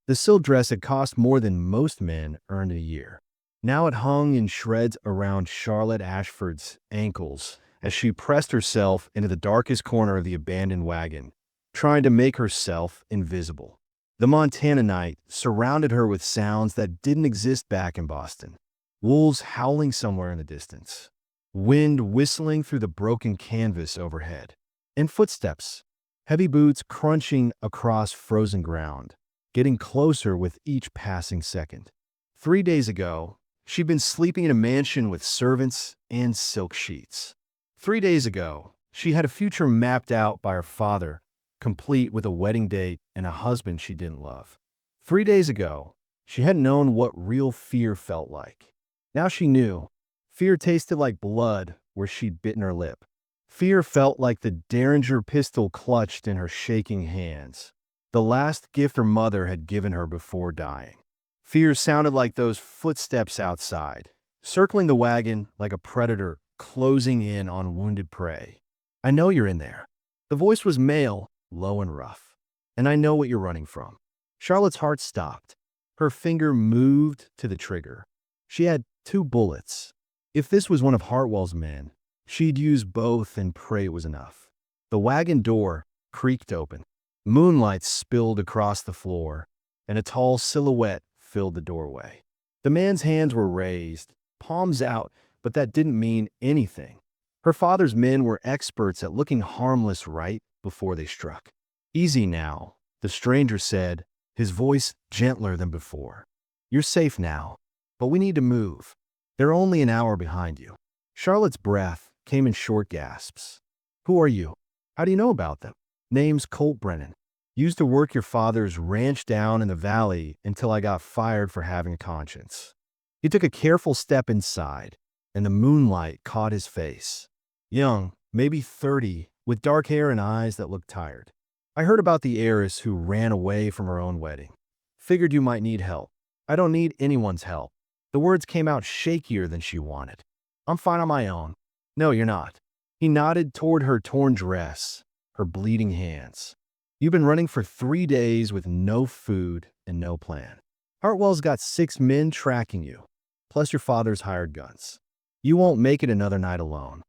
The silk dress had cost more than most men earned in a year. Now it hung in shreds around Charlotte Ashford's ankles as she pressed herself into the darkest corner of the abandoned wagon, trying to make herself invisible. The Montana night surrounded her with sounds that didn't exist back in Boston. Wolves howling somewhere in the distance, wind whistling through the broken canvas overhead, and footsteps, heavy boots crunching across frozen ground, getting closer with each passing second. 3 days ago, she'd been sleeping in a mansion with servants and silk sheets. 3 days ago, she had a future mapped out by her father, complete with a wedding date and a husband she didn't love. 3 days ago, she hadn't known what real fear felt like. Now she knew. Fear tasted like blood where she'd bitten her lip. Fear felt like the Derringer pistol clutched in her shaking hands, the last gift her mother had given her before dying. Fear sounded like those footsteps outside, circling the wagon like a predator closing in on wounded prey. "I know you're in there." The voice was male, low and rough. "And I know what you're running from." Charlotte's heart stopped. Her finger moved to the trigger. She had 2 bullets. If this was one of Hartwell's men, she'd use both and pray it was enough. The wagon door creaked open. Moonlight spilled across the floor, and a tall silhouette filled the doorway. The man's hands were raised, palms out, but that didn't mean anything. Her father's men were experts at looking harmless right before they struck. "Easy now," the stranger said, his voice gentler than before. "You're safe now, but we need to move. They're only an hour behind you." Charlotte's breath came in short gasps. "Who are you? How do you know about them?" "Name's Colt Brennan. Used to work your father's ranch down in the valley until I got fired for having a conscience." He took a careful step inside, and the moonlight caught his face. Young, maybe 30, with dark hair and eyes that looked tired. "I heard about the heiress who ran away from her own wedding. Figured you might need help." "I don't need anyone's help." The words came out shakier than she wanted. "I'm fine on my own." "No, you're not." He nodded toward her torn dress, her bleeding hands. "You've been running for 3 days with no food and no plan. Hartwell's got 6 men tracking you, plus your father's hired guns. You won't make it another night alone."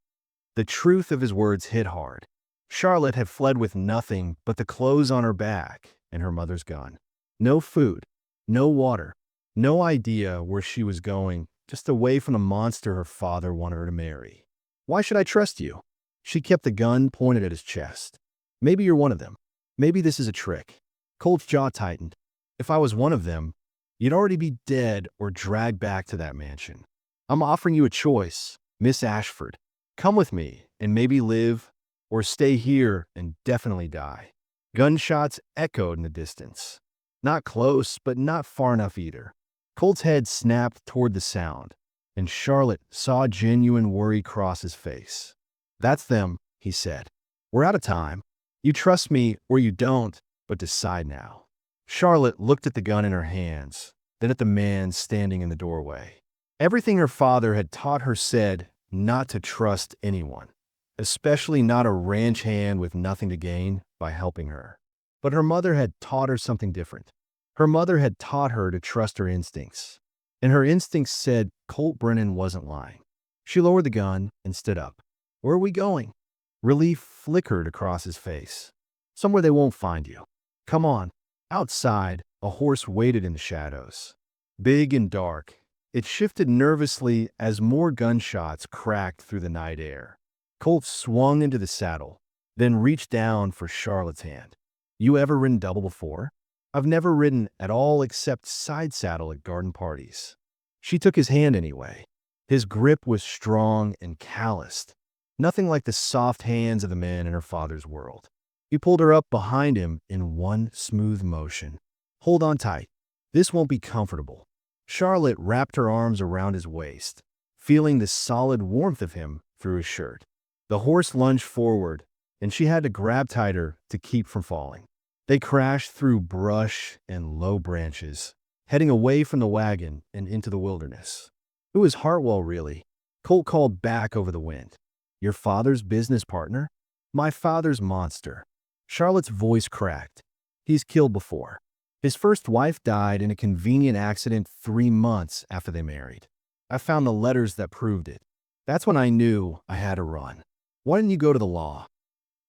The truth of his words hit hard. Charlotte had fled with nothing but the clothes on her back and her mother's gun. No food, no water, no idea where she was going, just away from the monster her father wanted her to marry. "Why should I trust you?" She kept the gun pointed at his chest. "Maybe you're one of them. Maybe this is a trick." Colt's jaw tightened. "If I was one of them, you'd already be dead or dragged back to that mansion. I'm offering you a choice, Miss Ashford. Come with me and maybe live, or stay here and definitely die." Gunshots echoed in the distance. Not close, but not far enough either. Colt's head snapped toward the sound, and Charlotte saw genuine worry cross his face. "That's them," he said. "We're out of time. You trust me or you don't, but decide now." Charlotte looked at the gun in her hands, then at the man standing in the doorway. Everything her father had taught her said not to trust anyone, especially not a ranch hand with nothing to gain by helping her. But her mother had taught her something different. Her mother had taught her to trust her instincts, and her instincts said Colt Brennan wasn't lying. She lowered the gun and stood up. "Where are we going?" Relief flickered across his face. "Somewhere they won't find you. Come on." Outside, a horse waited in the shadows. Big and dark, it shifted nervously as more gunshots cracked through the night air. Colt swung into the saddle, then reached down for Charlotte's hand. "You ever ridden double before?" "I've never ridden at all except side saddle at garden parties." She took his hand anyway. His grip was strong and calloused, nothing like the soft hands of the men in her father's world. He pulled her up behind him in one smooth motion. "Hold on tight. This won't be comfortable." Charlotte wrapped her arms around his waist, feeling the solid warmth of him through his shirt. The horse lunged forward, and she had to grab tighter to keep from falling. They crashed through brush and low branches, heading away from the wagon and into the wilderness. "Who is Hartwell, really?" Colt called back over the wind. "Your father's business partner?" "My father's monster." Charlotte's voice cracked. "He's killed before. His first wife died in a convenient accident 3 months after they married. I found the letters that proved it. That's when I knew I had to run. Why didn't you go to the law?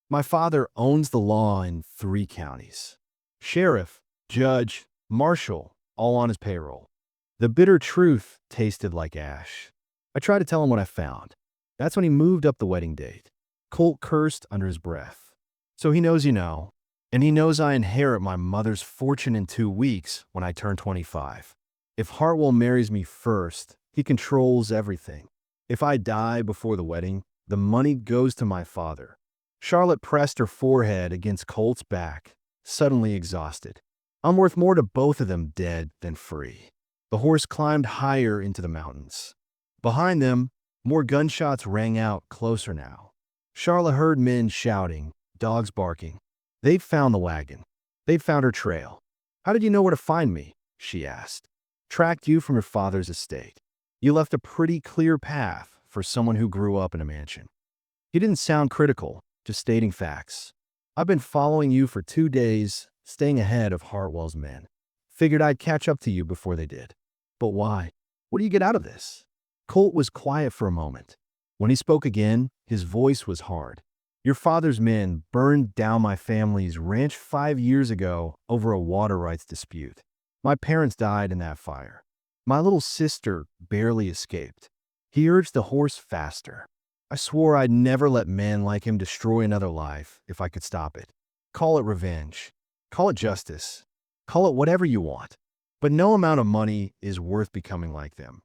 My father owns the law in 3 counties. Sheriff, judge, marshal, all on his payroll. The bitter truth tasted like ash. I tried to tell him what I found. That's when he moved up the wedding date. Colt cursed under his breath. So he knows you know, and he knows I inherit my mother's fortune in 2 weeks when I turn 25. If Hartwell marries me first, he controls everything. If I die before the wedding, the money goes to my father. Charlotte pressed her forehead against Colt's back, suddenly exhausted. I'm worth more to both of them dead than free. The horse climbed higher into the mountains. Behind them, more gunshots rang out closer now. Charlotte heard men shouting, dogs barking. They'd found the wagon. They'd found her trail. How did you know where to find me? She asked. Tracked you from your father's estate. You left a pretty clear path for someone who grew up in a mansion. He didn't sound critical, just stating facts. I've been following you for 2 days, staying ahead of Hartwell's men. Figured I'd catch up to you before they did. But why? What do you get out of this? Colt was quiet for a moment. When he spoke again, his voice was hard. Your father's men burned down my family's ranch 5 years ago over a water rights dispute. My parents died in that fire. My little sister barely escaped. He urged the horse faster. I swore I'd never let men like him destroy another life if I could stop it. Call it revenge. Call it justice. Call it whatever you want. But no amount of money is worth becoming like them.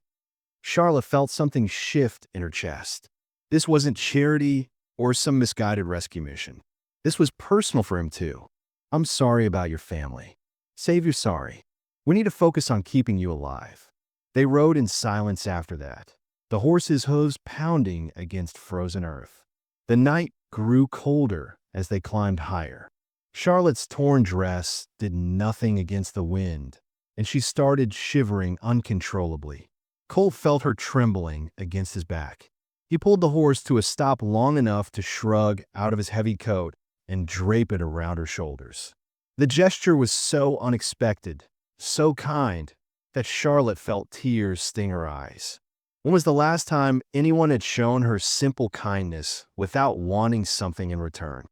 Charlotte felt something shift in her chest. This wasn't charity or some misguided rescue mission. This was personal for him too. I'm sorry about your family. Save your sorry. We need to focus on keeping you alive. They rode in silence after that, the horse's hooves pounding against frozen earth. The night grew colder as they climbed higher. Charlotte's torn dress did nothing against the wind, and she started shivering uncontrollably. Colt felt her trembling against his back. He pulled the horse to a stop long enough to shrug out of his heavy coat and drape it around her shoulders. The gesture was so unexpected, so kind, that Charlotte felt tears sting her eyes. When was the last time anyone had shown her simple kindness without wanting something in return?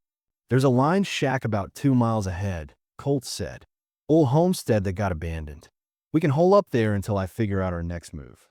There's a line shack about 2 miles ahead, Colt said. Old homestead that got abandoned. We can hole up there until I figure out our next move.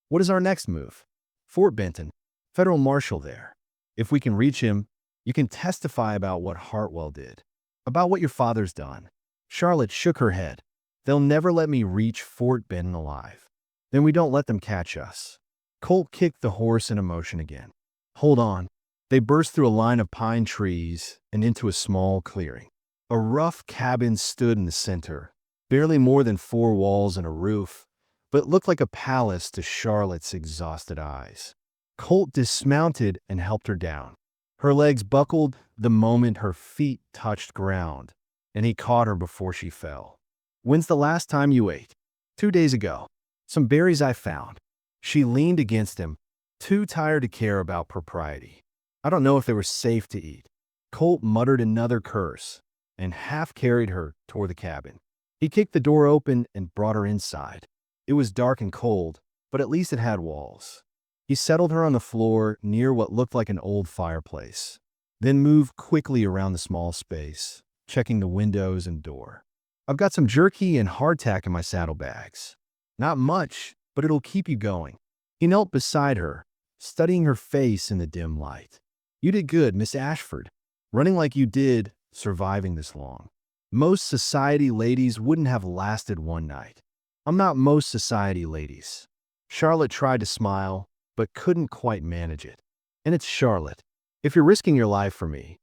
What is our next move? Fort Benton. Federal marshal there. If we can reach him, you can testify about what Hartwell did, about what your father's done. Charlotte shook her head. They'll never let me reach Fort Benton alive. Then we don't let them catch us. Colt kicked the horse in motion again. Hold on. They burst through a line of pine trees and into a small clearing. A rough cabin stood in the center, barely more than 4 walls and a roof, but looked like a palace to Charlotte's exhausted eyes. Colt dismounted and helped her down. Her legs buckled the moment her feet touched ground, and he caught her before she fell. When's the last time you ate? 2 days ago. Some berries I found. She leaned against him, too tired to care about propriety. I don't know if they were safe to eat. Colt muttered another curse and half carried her toward the cabin. He kicked the door open and brought her inside. It was dark and cold, but at least it had walls. He settled her on the floor near what looked like an old fireplace, then moved quickly around the small space, checking the windows and door. I've got some jerky and hardtack in my saddlebags. Not much, but it'll keep you going. He knelt beside her, studying her face in the dim light. You did good, Miss Ashford. Running like you did, surviving this long. Most society ladies wouldn't have lasted one night. I'm not most society ladies. Charlotte tried to smile, but couldn't quite manage it. And it's Charlotte. If you're risking your life for me,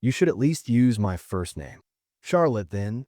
you should at least use my first name. Charlotte, then.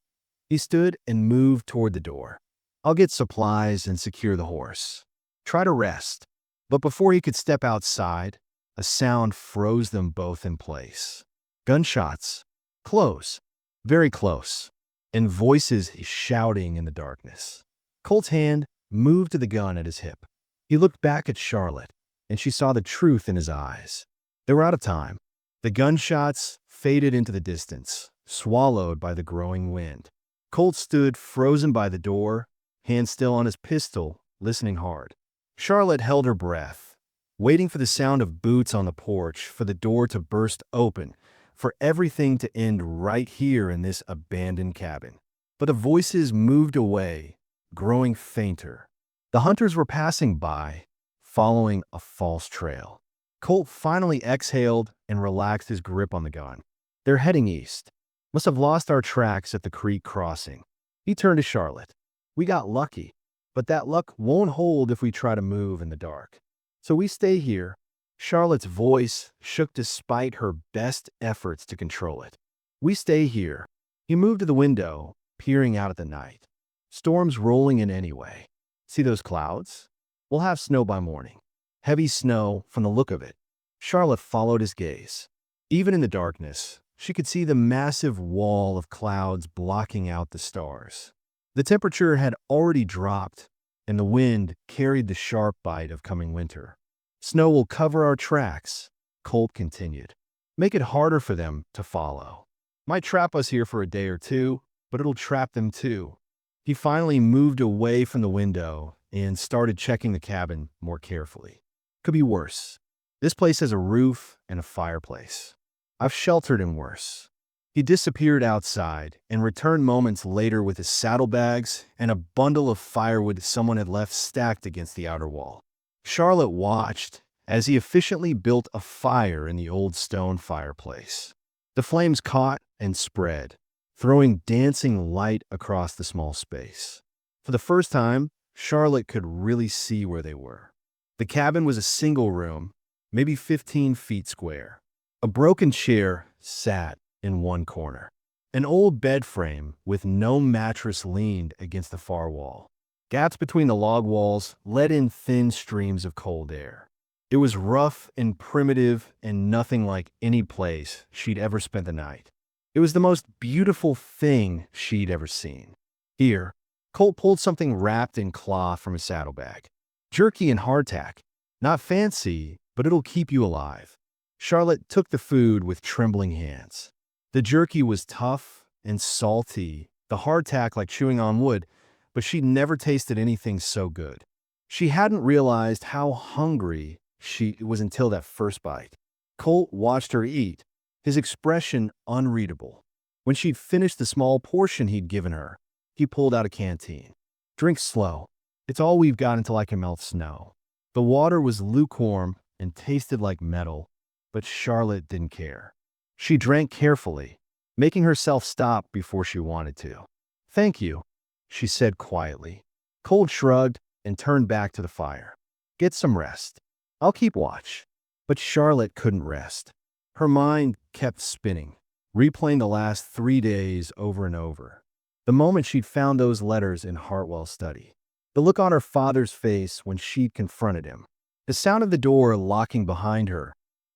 He stood and moved toward the door. I'll get supplies and secure the horse. Try to rest. But before he could step outside, a sound froze them both in place. Gunshots. Close. Very close. And voices shouting in the darkness. Colt's hand moved to the gun at his hip. He looked back at Charlotte, and she saw the truth in his eyes. They were out of time. The gunshots faded into the distance, swallowed by the growing wind. Colt stood frozen by the door, hand still on his pistol, listening hard. Charlotte held her breath, waiting for the sound of boots on the porch, for the door to burst open, for everything to end right here in this abandoned cabin. But the voices moved away, growing fainter. The hunters were passing by, following a false trail. Colt finally exhaled and relaxed his grip on the gun. They're heading east. Must have lost our tracks at the creek crossing. He turned to Charlotte. We got lucky, but that luck won't hold if we try to move in the dark. So we stay here. Charlotte's voice shook despite her best efforts to control it. We stay here. He moved to the window, peering out at the night. Storm's rolling in anyway. See those clouds? We'll have snow by morning. Heavy snow from the look of it. Charlotte followed his gaze. Even in the darkness, she could see the massive wall of clouds blocking out the stars. The temperature had already dropped, and the wind carried the sharp bite of coming winter. Snow will cover our tracks, Colt continued. Make it harder for them to follow. Might trap us here for a day or two, but it'll trap them too. He finally moved away from the window and started checking the cabin more carefully. Could be worse. This place has a roof and a fireplace. I've sheltered in worse. He disappeared outside and returned moments later with his saddlebags and a bundle of firewood someone had left stacked against the outer wall. Charlotte watched as he efficiently built a fire in the old stone fireplace. The flames caught and spread, throwing dancing light across the small space. For the first time, Charlotte could really see where they were. The cabin was a single room, maybe 15 feet square. A broken chair sat in one corner. An old bed frame with no mattress leaned against the far wall. Gaps between the log walls let in thin streams of cold air. It was rough and primitive and nothing like any place she'd ever spent the night. It was the most beautiful thing she'd ever seen. Here, Colt pulled something wrapped in cloth from his saddlebag. Jerky and hardtack. Not fancy, but it'll keep you alive. Charlotte took the food with trembling hands. The jerky was tough and salty, the hardtack like chewing on wood, but she'd never tasted anything so good. She hadn't realized how hungry she was until that first bite. Colt watched her eat, his expression unreadable. When she'd finished the small portion he'd given her, he pulled out a canteen. Drink slow. It's all we've got until I can melt snow. The water was lukewarm and tasted like metal, but Charlotte didn't care. She drank carefully, making herself stop before she wanted to. Thank you, she said quietly. Colt shrugged and turned back to the fire. Get some rest. I'll keep watch. But Charlotte couldn't rest. Her mind kept spinning, replaying the last 3 days over and over. The moment she'd found those letters in Hartwell's study. The look on her father's face when she'd confronted him. The sound of the door locking behind her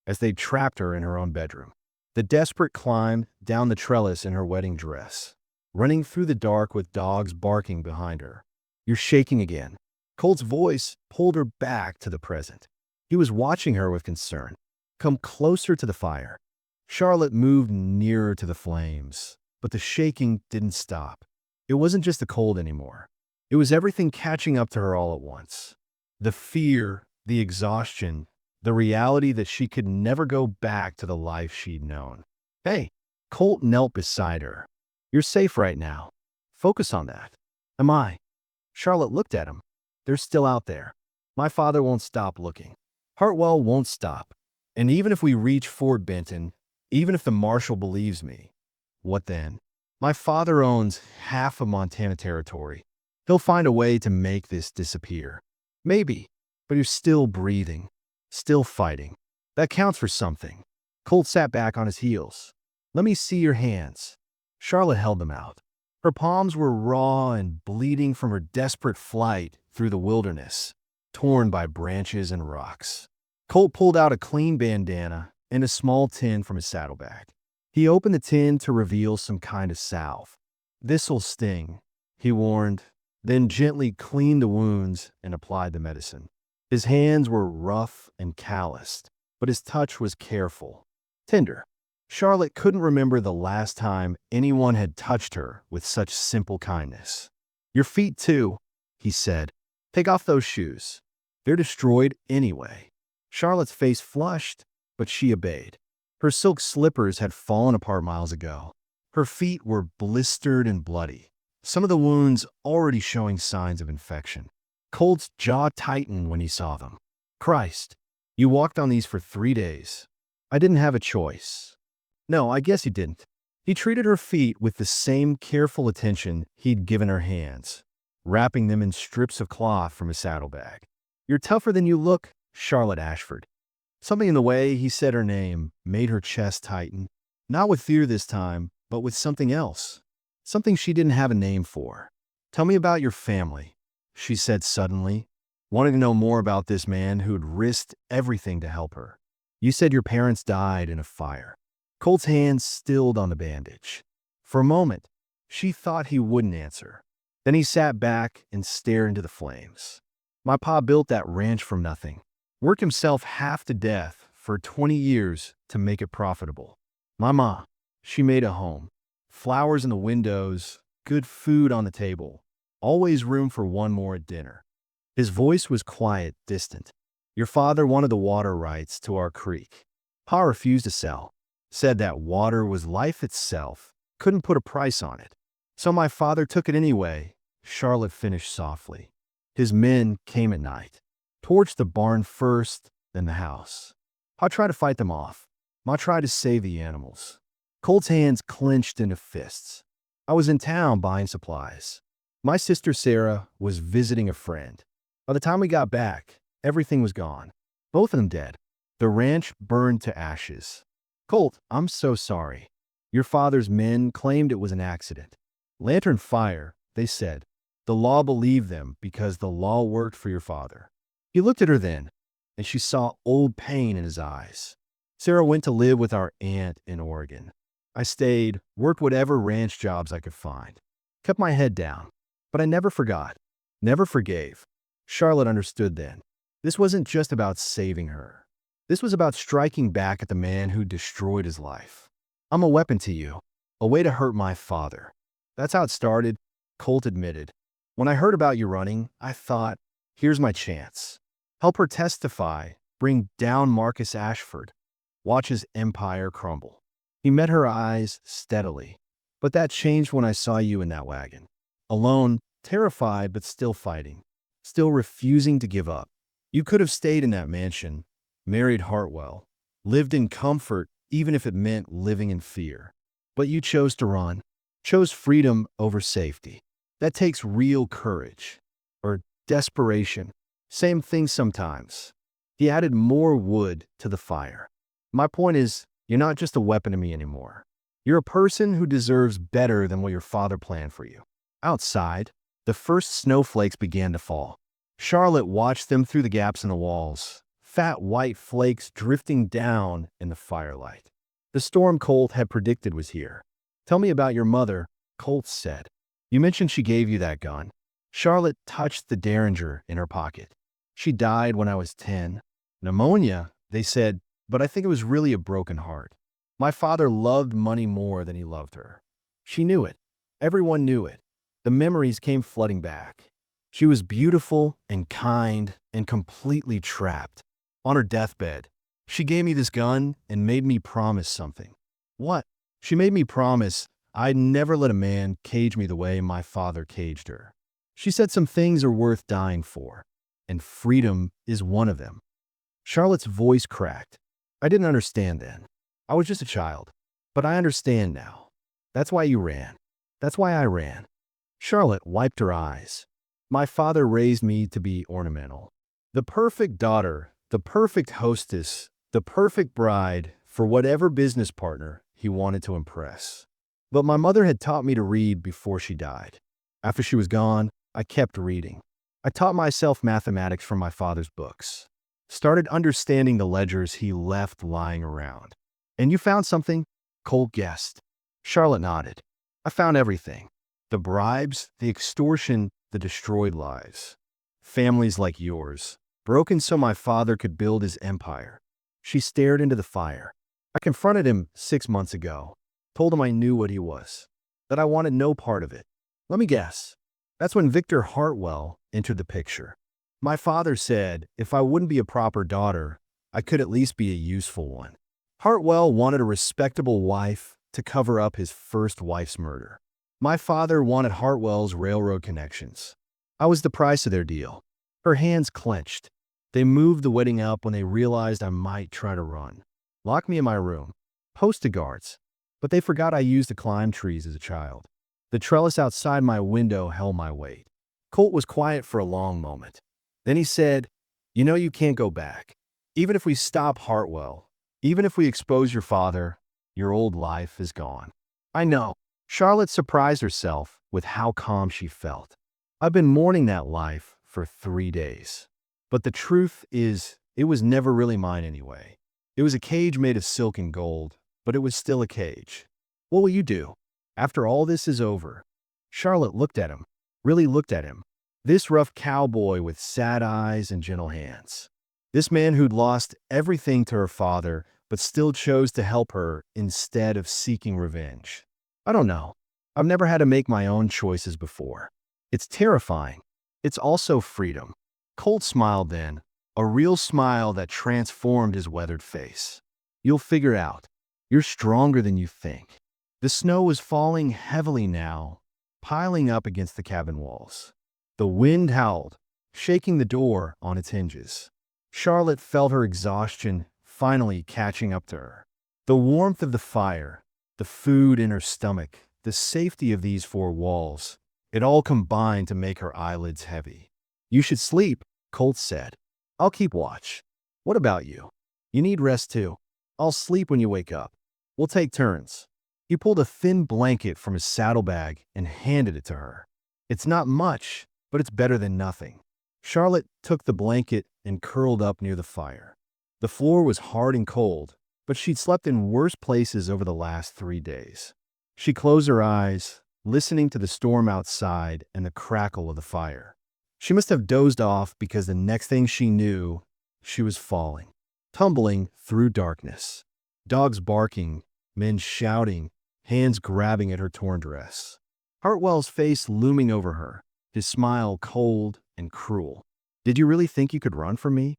as they trapped her in her own bedroom. The desperate climb down the trellis in her wedding dress. Running through the dark with dogs barking behind her. You're shaking again. Colt's voice pulled her back to the present. He was watching her with concern. Come closer to the fire. Charlotte moved nearer to the flames, but the shaking didn't stop. It wasn't just the cold anymore. It was everything catching up to her all at once. The fear, the exhaustion, the reality that she could never go back to the life she'd known. Hey, Colt knelt beside her. You're safe right now. Focus on that. Am I? Charlotte looked at him. They're still out there. My father won't stop looking. Hartwell won't stop. And even if we reach Fort Benton, even if the marshal believes me, what then? My father owns half of Montana territory. He'll find a way to make this disappear. Maybe, but you're still breathing, still fighting. That counts for something. Colt sat back on his heels. Let me see your hands. Charlotte held them out. Her palms were raw and bleeding from her desperate flight through the wilderness, torn by branches and rocks. Colt pulled out a clean bandana and a small tin from his saddlebag. He opened the tin to reveal some kind of salve. This'll sting, he warned, then gently cleaned the wounds and applied the medicine. His hands were rough and calloused, but his touch was careful, tender. Charlotte couldn't remember the last time anyone had touched her with such simple kindness. "Your feet, too," he said. "Take off those shoes. They're destroyed anyway." Charlotte's face flushed, but she obeyed. Her silk slippers had fallen apart miles ago. Her feet were blistered and bloody, some of the wounds already showing signs of infection. Colt's jaw tightened when he saw them. "Christ, you walked on these for 3 days. I didn't have a choice." No, I guess he didn't. He treated her feet with the same careful attention he'd given her hands, wrapping them in strips of cloth from his saddlebag. "You're tougher than you look, Charlotte Ashford." Something in the way he said her name made her chest tighten, not with fear this time, but with something else, something she didn't have a name for. "Tell me about your family," she said suddenly, wanting to know more about this man who had risked everything to help her. "You said your parents died in a fire." Colt's hand stilled on the bandage. For a moment, she thought he wouldn't answer. Then he sat back and stared into the flames. "My pa built that ranch from nothing. Worked himself half to death for 20 years to make it profitable. My ma, she made a home. Flowers in the windows, good food on the table, always room for one more at dinner." His voice was quiet, distant. "Your father wanted the water rights to our creek. Pa refused to sell. Said that water was life itself, couldn't put a price on it. So my father took it anyway," Charlotte finished softly. "His men came at night. Torched the barn first, then the house. Pa tried to fight them off. Ma tried to save the animals." Colt's hands clenched into fists. "I was in town buying supplies. My sister Sarah was visiting a friend. By the time we got back, everything was gone. Both of them dead. The ranch burned to ashes. Colt, I'm so sorry. Your father's men claimed it was an accident. Lantern fire, they said. The law believed them because the law worked for your father." He looked at her then, and she saw old pain in his eyes. "Sarah went to live with our aunt in Oregon. I stayed, worked whatever ranch jobs I could find. Kept my head down. But I never forgot. Never forgave." Charlotte understood then. This wasn't just about saving her. This was about striking back at the man who destroyed his life. "I'm a weapon to you, a way to hurt my father." "That's how it started," Colt admitted. "When I heard about you running, I thought, here's my chance. Help her testify, bring down Marcus Ashford, watch his empire crumble." He met her eyes steadily. "But that changed when I saw you in that wagon. Alone, terrified, but still fighting. Still refusing to give up. You could have stayed in that mansion, married Hartwell, lived in comfort even if it meant living in fear. But you chose to run, chose freedom over safety. That takes real courage. Or desperation. Same thing sometimes." He added more wood to the fire. "My point is, you're not just a weapon to me anymore. You're a person who deserves better than what your father planned for you." Outside, the first snowflakes began to fall. Charlotte watched them through the gaps in the walls, fat white flakes drifting down in the firelight. The storm Colt had predicted was here. "Tell me about your mother," Colt said. "You mentioned she gave you that gun." Charlotte touched the Derringer in her pocket. "She died when I was 10. Pneumonia, they said, but I think it was really a broken heart. My father loved money more than he loved her. She knew it. Everyone knew it. The memories came flooding back. She was beautiful and kind and completely trapped. On her deathbed, she gave me this gun and made me promise something." "What?" "She made me promise I'd never let a man cage me the way my father caged her. She said some things are worth dying for, and freedom is one of them." Charlotte's voice cracked. "I didn't understand then. I was just a child. But I understand now. That's why you ran. That's why I ran." Charlotte wiped her eyes. "My father raised me to be ornamental. The perfect daughter, the perfect hostess, the perfect bride for whatever business partner he wanted to impress. But my mother had taught me to read before she died. After she was gone, I kept reading. I taught myself mathematics from my father's books. Started understanding the ledgers he left lying around." "And you found something?" Colt guessed. Charlotte nodded. "I found everything. The bribes, the extortion, the destroyed lives. Families like yours, broken so my father could build his empire." She stared into the fire. I confronted him 6 months ago, told him I knew what he was, that I wanted no part of it. Let me guess. That's when Victor Hartwell entered the picture. My father said if I wouldn't be a proper daughter, I could at least be a useful one. Hartwell wanted a respectable wife to cover up his first wife's murder. My father wanted Hartwell's railroad connections. I was the price of their deal. Her hands clenched. They moved the wedding up when they realized I might try to run. Locked me in my room. Posted guards. But they forgot I used to climb trees as a child. The trellis outside my window held my weight. Colt was quiet for a long moment. Then he said, "You know you can't go back. Even if we stop Hartwell, even if we expose your father, your old life is gone." I know. Charlotte surprised herself with how calm she felt. I've been mourning that life for 3 days. But the truth is, it was never really mine anyway. It was a cage made of silk and gold, but it was still a cage. What will you do after all this is over? Charlotte looked at him, really looked at him. This rough cowboy with sad eyes and gentle hands. This man who'd lost everything to her father, but still chose to help her instead of seeking revenge. I don't know. I've never had to make my own choices before. It's terrifying. It's also freedom. Colt smiled then, a real smile that transformed his weathered face. You'll figure out. You're stronger than you think. The snow was falling heavily now, piling up against the cabin walls. The wind howled, shaking the door on its hinges. Charlotte felt her exhaustion finally catching up to her. The warmth of the fire, the food in her stomach, the safety of these four walls, it all combined to make her eyelids heavy. "You should sleep," Colt said. "I'll keep watch. What about you? You need rest too. I'll sleep when you wake up. We'll take turns." He pulled a thin blanket from his saddlebag and handed it to her. "It's not much, but it's better than nothing." Charlotte took the blanket and curled up near the fire. The floor was hard and cold, but she'd slept in worse places over the last 3 days. She closed her eyes, listening to the storm outside and the crackle of the fire. She must have dozed off because the next thing she knew, she was falling, tumbling through darkness. Dogs barking, men shouting, hands grabbing at her torn dress. Hartwell's face looming over her, his smile cold and cruel. "Did you really think you could run from me?"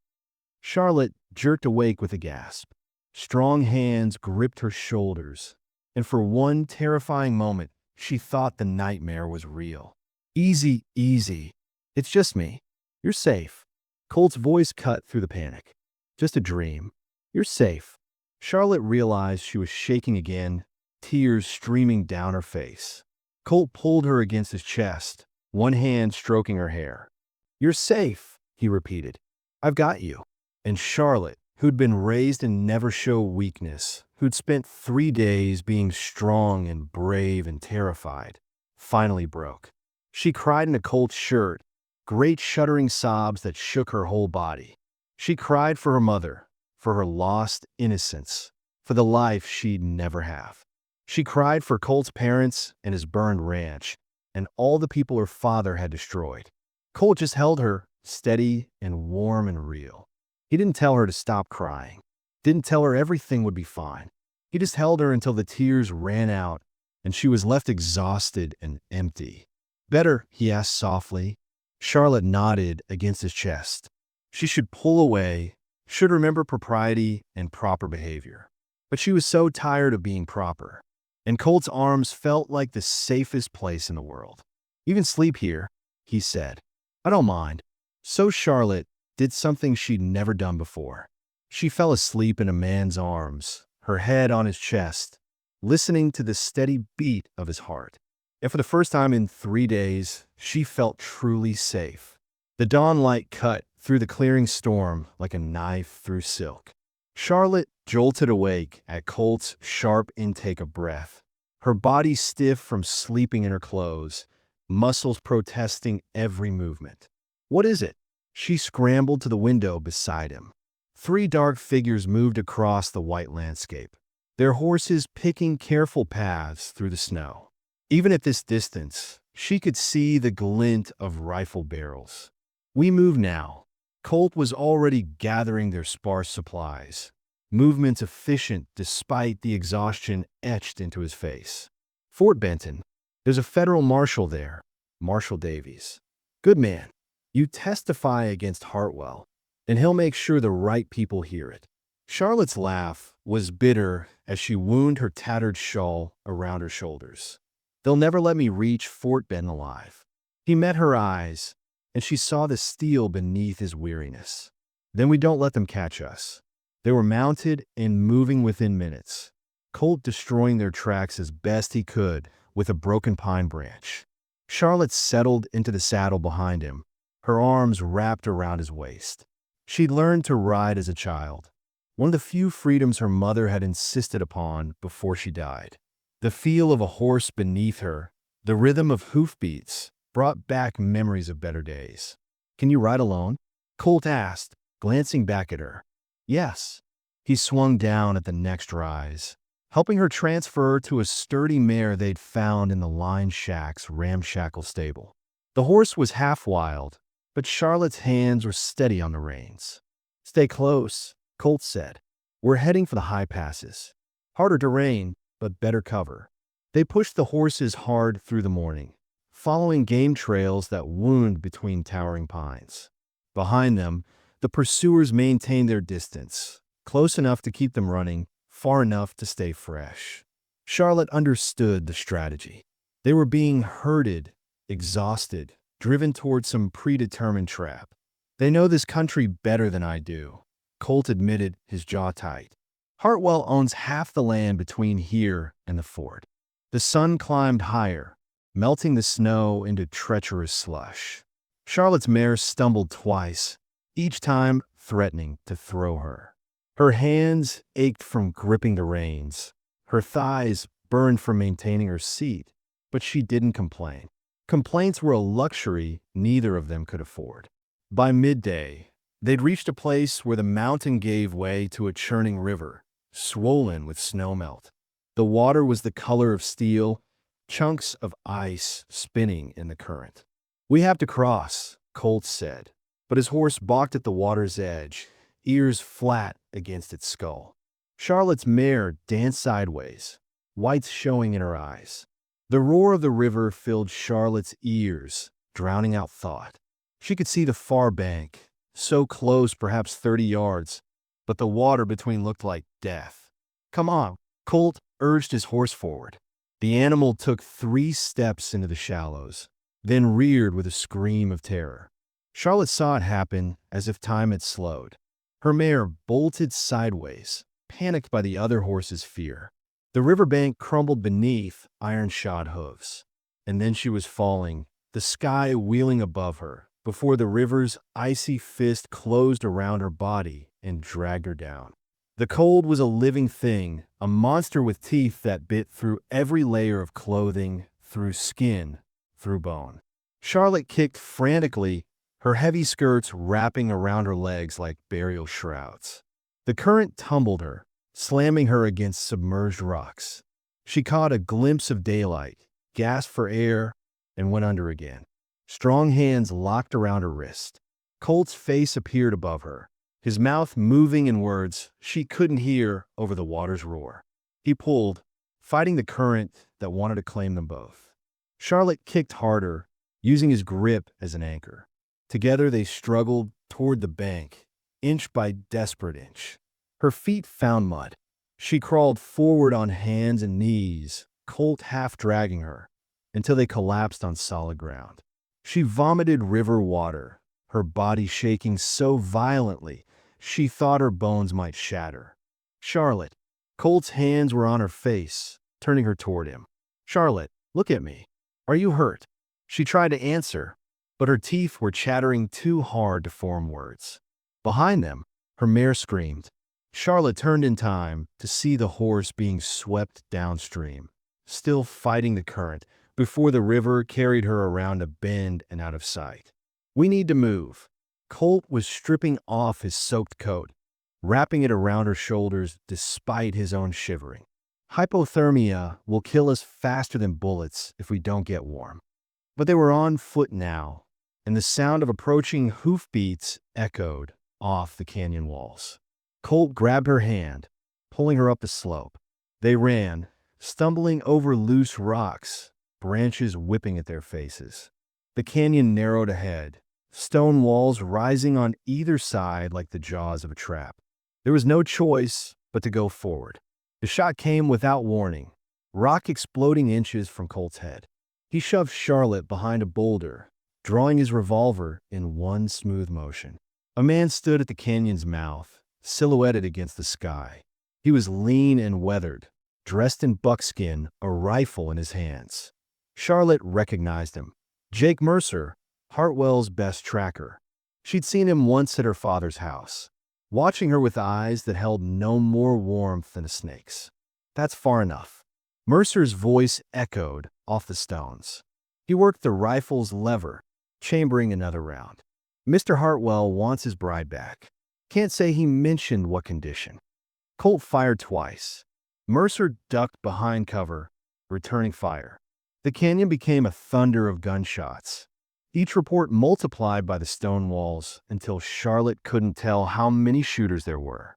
Charlotte jerked awake with a gasp. Strong hands gripped her shoulders, and for one terrifying moment, she thought the nightmare was real. "Easy, easy. It's just me. You're safe." Colt's voice cut through the panic. "Just a dream. You're safe." Charlotte realized she was shaking again, tears streaming down her face. Colt pulled her against his chest, one hand stroking her hair. "You're safe," he repeated. "I've got you." And Charlotte, who'd been raised to never show weakness, who'd spent 3 days being strong and brave and terrified, finally broke. She cried into Colt's shirt, great shuddering sobs that shook her whole body. She cried for her mother, for her lost innocence, for the life she'd never have. She cried for Colt's parents and his burned ranch, and all the people her father had destroyed. Colt just held her, steady and warm and real. He didn't tell her to stop crying, didn't tell her everything would be fine. He just held her until the tears ran out and she was left exhausted and empty. "Better?" he asked softly. Charlotte nodded against his chest. She should pull away, should remember propriety and proper behavior. But she was so tired of being proper. And Colt's arms felt like the safest place in the world. "You can sleep here," he said. "I don't mind." So Charlotte did something she'd never done before. She fell asleep in a man's arms, her head on his chest, listening to the steady beat of his heart. And for the first time in 3 days, she felt truly safe. The dawn light cut through the clearing storm like a knife through silk. Charlotte jolted awake at Colt's sharp intake of breath, her body stiff from sleeping in her clothes, muscles protesting every movement. "What is it?" She scrambled to the window beside him. 3 dark figures moved across the white landscape, their horses picking careful paths through the snow. Even at this distance, she could see the glint of rifle barrels. "We move now." Colt was already gathering their sparse supplies. movements efficient despite the exhaustion etched into his face. Fort Benton. There's a federal marshal there, Marshal Davies. Good man. You testify against Hartwell, and he'll make sure the right people hear it. Charlotte's laugh was bitter as she wound her tattered shawl around her shoulders. They'll never let me reach Fort Benton alive. He met her eyes, and she saw the steel beneath his weariness. Then we don't let them catch us. They were mounted and moving within minutes, Colt destroying their tracks as best he could with a broken pine branch. Charlotte settled into the saddle behind him, her arms wrapped around his waist. She'd learned to ride as a child, one of the few freedoms her mother had insisted upon before she died. The feel of a horse beneath her, the rhythm of hoofbeats, brought back memories of better days. "Can you ride alone?" Colt asked, glancing back at her. "Yes." He swung down at the next rise, helping her transfer to a sturdy mare they'd found in the Line Shack's ramshackle stable. The horse was half wild, but Charlotte's hands were steady on the reins. "Stay close," Colt said. "We're heading for the high passes. Harder terrain, but better cover." They pushed the horses hard through the morning, following game trails that wound between towering pines. Behind them, the pursuers maintained their distance, close enough to keep them running, far enough to stay fresh. Charlotte understood the strategy. They were being herded, exhausted, driven toward some predetermined trap. "They know this country better than I do," Colt admitted, his jaw tight. "Hartwell owns half the land between here and the fort." The sun climbed higher, melting the snow into treacherous slush. Charlotte's mare stumbled twice, each time threatening to throw her. Her hands ached from gripping the reins. Her thighs burned from maintaining her seat, but she didn't complain. Complaints were a luxury neither of them could afford. By midday, they'd reached a place where the mountain gave way to a churning river, swollen with snowmelt. The water was the color of steel, chunks of ice spinning in the current. "We have to cross," Colt said, but his horse balked at the water's edge, ears flat against its skull. Charlotte's mare danced sideways, whites showing in her eyes. The roar of the river filled Charlotte's ears, drowning out thought. She could see the far bank, so close perhaps 30 yards, but the water between looked like death. "Come on," Colt urged his horse forward. The animal took 3 steps into the shallows, then reared with a scream of terror. Charlotte saw it happen as if time had slowed. Her mare bolted sideways, panicked by the other horse's fear. The riverbank crumbled beneath iron-shod hooves. And then she was falling, the sky wheeling above her, before the river's icy fist closed around her body and dragged her down. The cold was a living thing, a monster with teeth that bit through every layer of clothing, through skin, through bone. Charlotte kicked frantically, her heavy skirts wrapping around her legs like burial shrouds. The current tumbled her, slamming her against submerged rocks. She caught a glimpse of daylight, gasped for air, and went under again. Strong hands locked around her wrist. Colt's face appeared above her, his mouth moving in words she couldn't hear over the water's roar. He pulled, fighting the current that wanted to claim them both. Charlotte kicked harder, using his grip as an anchor. Together they struggled toward the bank, inch by desperate inch. Her feet found mud. She crawled forward on hands and knees, Colt half dragging her, until they collapsed on solid ground. She vomited river water, her body shaking so violently she thought her bones might shatter. "Charlotte." Colt's hands were on her face, turning her toward him. "Charlotte, look at me. Are you hurt?" She tried to answer, but her teeth were chattering too hard to form words. Behind them, her mare screamed. Charlotte turned in time to see the horse being swept downstream, still fighting the current, before the river carried her around a bend and out of sight. "We need to move." Colt was stripping off his soaked coat, wrapping it around her shoulders despite his own shivering. "Hypothermia will kill us faster than bullets if we don't get warm." But they were on foot now, and the sound of approaching hoofbeats echoed off the canyon walls. Colt grabbed her hand, pulling her up the slope. They ran, stumbling over loose rocks, branches whipping at their faces. The canyon narrowed ahead, stone walls rising on either side like the jaws of a trap. There was no choice but to go forward. The shot came without warning, rock exploding inches from Colt's head. He shoved Charlotte behind a boulder, drawing his revolver in one smooth motion. A man stood at the canyon's mouth, silhouetted against the sky. He was lean and weathered, dressed in buckskin, a rifle in his hands. Charlotte recognized him. Jake Mercer, Hartwell's best tracker. She'd seen him once at her father's house, watching her with eyes that held no more warmth than a snake's. That's far enough. Mercer's voice echoed off the stones. He worked the rifle's lever, chambering another round. Mr. Hartwell wants his bride back. Can't say he mentioned what condition. Colt fired twice. Mercer ducked behind cover, returning fire. The canyon became a thunder of gunshots, each report multiplied by the stone walls until Charlotte couldn't tell how many shooters there were.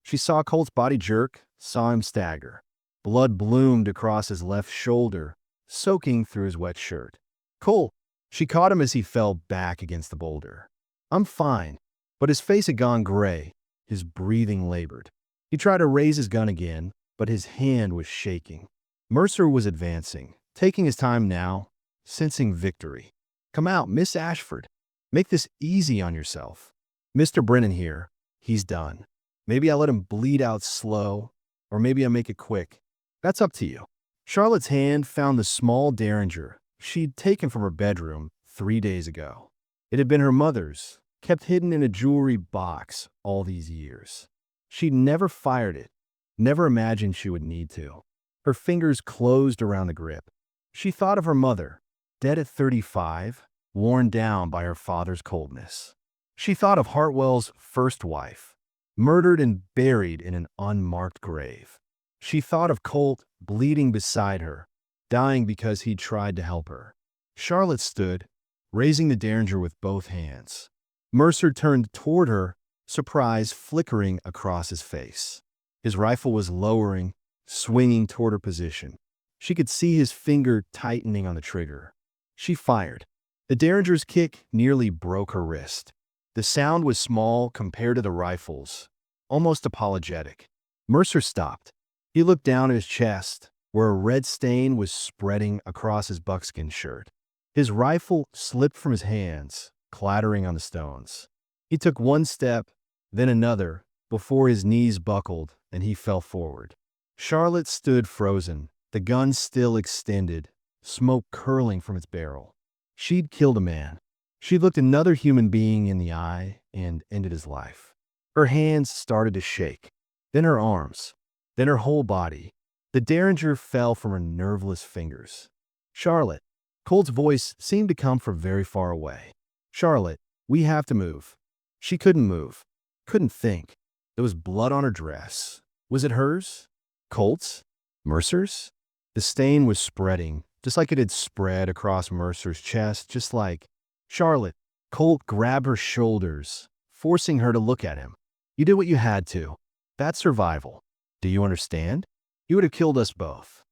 She saw Colt's body jerk, saw him stagger. Blood bloomed across his left shoulder, soaking through his wet shirt. Colt! She caught him as he fell back against the boulder. I'm fine. But his face had gone gray, his breathing labored. He tried to raise his gun again, but his hand was shaking. Mercer was advancing, taking his time now, sensing victory. Come out, Miss Ashford. Make this easy on yourself. Mr. Brennan here, he's done. Maybe I let him bleed out slow, or maybe I make it quick. That's up to you. Charlotte's hand found the small derringer she'd taken from her bedroom 3 days ago. It had been her mother's, kept hidden in a jewelry box all these years. She'd never fired it, never imagined she would need to. Her fingers closed around the grip. She thought of her mother, dead at 35, worn down by her father's coldness. She thought of Hartwell's first wife, murdered and buried in an unmarked grave. She thought of Colt bleeding beside her, dying because he'd tried to help her. Charlotte stood, raising the derringer with both hands. Mercer turned toward her, surprise flickering across his face. His rifle was lowering, swinging toward her position. She could see his finger tightening on the trigger. She fired. The derringer's kick nearly broke her wrist. The sound was small compared to the rifle's, almost apologetic. Mercer stopped. He looked down at his chest, where a red stain was spreading across his buckskin shirt. His rifle slipped from his hands, clattering on the stones. He took one step, then another, before his knees buckled and he fell forward. Charlotte stood frozen, the gun still extended, smoke curling from its barrel. She'd killed a man. She looked another human being in the eye and ended his life. Her hands started to shake, then her arms, then her whole body. The derringer fell from her nerveless fingers. Charlotte. Colt's voice seemed to come from very far away. Charlotte, we have to move. She couldn't move, couldn't think. There was blood on her dress. Was it hers? Colt's? Mercer's? The stain was spreading, just like it had spread across Mercer's chest, just like... Charlotte. Colt grabbed her shoulders, forcing her to look at him. You did what you had to. That's survival. Do you understand? You would have killed us both.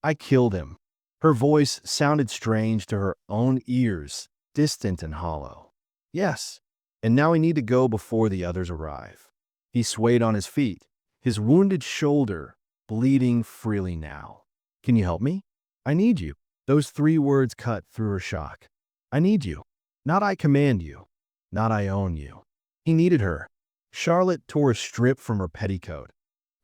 I killed him. Her voice sounded strange to her own ears, distant and hollow. Yes, and now we need to go before the others arrive. He swayed on his feet, his wounded shoulder bleeding freely now. Can you help me? I need you. Those 3 words cut through her shock. I need you. Not I command you. Not I own you. He needed her. Charlotte tore a strip from her petticoat,